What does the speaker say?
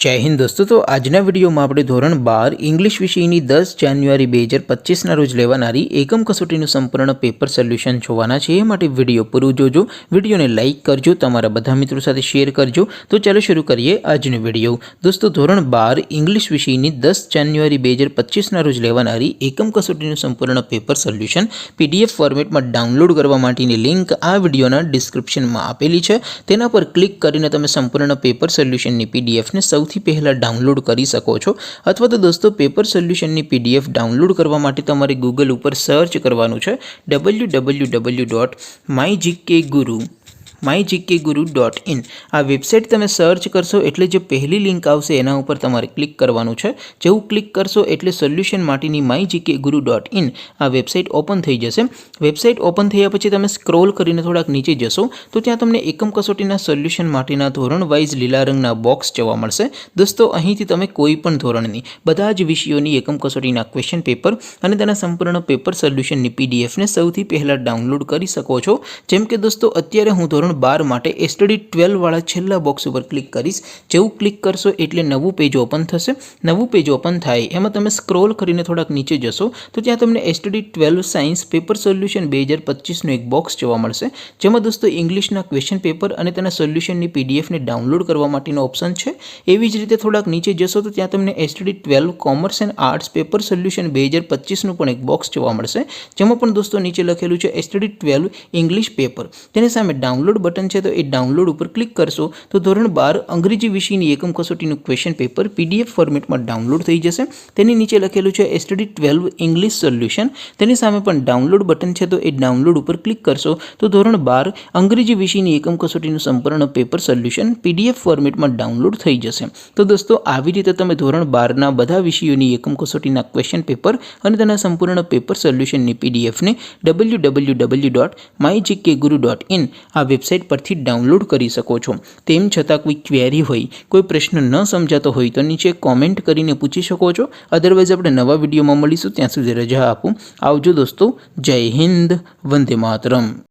जय हिंद दोस्तों। तो आजना विडियो में આપણે ધોરણ 12 इंग्लिश વિષયની 10 જાન્યુઆરી 2025 રોજ લેવાનારી એકમ કસોટીનું સંપૂર્ણ પેપર સોલ્યુશન જોવાના છે। એ માટે વિડિયો પૂરો જોજો, વિડિયોને લાઈક કરજો, તમારા બધા મિત્રો સાથે શેર કરજો। તો ચાલો શરૂ કરીએ આજનો વિડિયો। દોસ્તો ધોરણ 12 इंग्लिश વિષયની 10 જાન્યુઆરી 2025 રોજ લેવાનારી એકમ કસોટીનું સંપૂર્ણ પેપર સોલ્યુશન પીડીએફ ફોર્મેટમાં ડાઉનલોડ કરવા માટેની લિંક આ વિડિયોના ડિસ્ક્રિપ્શનમાં આપેલી છે। તેના પર ક્લિક કરીને તમે સંપૂર્ણ પેપર સોલ્યુશનની પીડીએફને સૌથી પહેલા ડાઉનલોડ કરી શકો છો। અથવા તો દોસ્તો પેપર સોલ્યુશનની પીડીએફ ડાઉનલોડ કરવા માટે તમારે ગૂગલ ઉપર સર્ચ કરવાનું છે www.mygkguru.in। આ વેબસાઇટ તમે સર્ચ કરશો એટલે જે પહેલી લિંક આવશે એના ઉપર તમારે ક્લિક કરવાનું છે। જેવું ક્લિક કરશો એટલે સોલ્યુશન માટેની mygkguru.in આ વેબસાઇટ ઓપન થઈ જશે। વેબસાઇટ ઓપન થયા પછી તમે સ્ક્રોલ કરીને થોડાક નીચે જશો તો ત્યાં તમને એકમ કસોટીના સોલ્યુશન માટેના ધોરણ વાઇઝ લીલા રંગના બોક્સ જોવા મળશે। દોસ્તો અહીંથી તમે કોઈ પણ ધોરણની બધા જ વિષયોની એકમ કસોટીના ક્વેશ્ચન પેપર અને તેના સંપૂર્ણ પેપર સોલ્યુશનની પીડીએફને સૌથી પહેલા ડાઉનલોડ કરી શકો છો। જેમ કે દોસ્તો અત્યારે હું ધોરણ 12 માટે એસટીડી 12 વાળા છેલ્લા બોક્સ ઉપર ક્લિક કરીશ। જેવું ક્લિક કરશો એટલે નવું પેજ ઓપન થશે। નવું પેજ ઓપન થાય એમાં તમે સ્ક્રોલ કરીને થોડાક નીચે જશો તો ત્યાં તમને એસટીડી 12 સાયન્સ પેપર સોલ્યુશન 2025 નો એક બોક્સ જોવા મળશે। જેમાં દોસ્તો ઇંગ્લિશના ક્વેશ્ચન પેપર અને તેના સોલ્યુશનની પીડીએફને ડાઉનલોડ કરવા માટેનો ઓપ્શન છે। એવી જ રીતે થોડાક નીચે જશો તો ત્યાં તમને STD 12 commerce and arts paper solution 2025 નું પણ એક બોક્સ જોવા મળશે। જેમાં પણ દોસ્તો નીચે લખેલું છે એસટીડી 12 ઇંગ્લિશ પેપર। તેની સામે ડાઉનલોડ બટન છે તો એ ડાઉનલોડ ઉપર ક્લિક કરશો તો ધોરણ 12 અંગ્રેજી વિષયની એકમ કસોટીનું ક્વેશ્ચન પેપર પીડીએફ ફોર્મેટમાં ડાઉનલોડ થઈ જશે। તેની નીચે લખેલું છે એસટીડી 12 ઇંગ્લિશ સોલ્યુશન। તેની સામે પણ ડાઉનલોડ બટન છે તો એ ડાઉનલોડ ઉપર ક્લિક કરશો તો ધોરણ 12 અંગ્રેજી વિષયની એકમ કસોટીનું સંપૂર્ણ પેપર સોલ્યુશન પીડીએફ ફોર્મેટમાં ડાઉનલોડ થઈ જશે। તો દોસ્તો આવી રીતે તમે ધોરણ 12 ના બધા વિષયોની એકમ કસોટીના ક્વેશ્ચન પેપર અને તેના સંપૂર્ણ પેપર સોલ્યુશનની પીડીએફને www.mygkguru.in આ વેબસાઇટ પરથી ડાઉનલોડ કરી શકો છો। તેમ છતાં કોઈ ક્વેરી હોય, કોઈ પ્રશ્ન ન સમજાતો હોય તો નીચે કોમેન્ટ કરીને પૂછી શકો છો। અધરવાઇઝ આપણે નવા વિડીયોમાં મળીશું, ત્યાં સુધી રજા આપો। આવજો દોસ્તો, જય હિન્દ, વંદે માતરમ।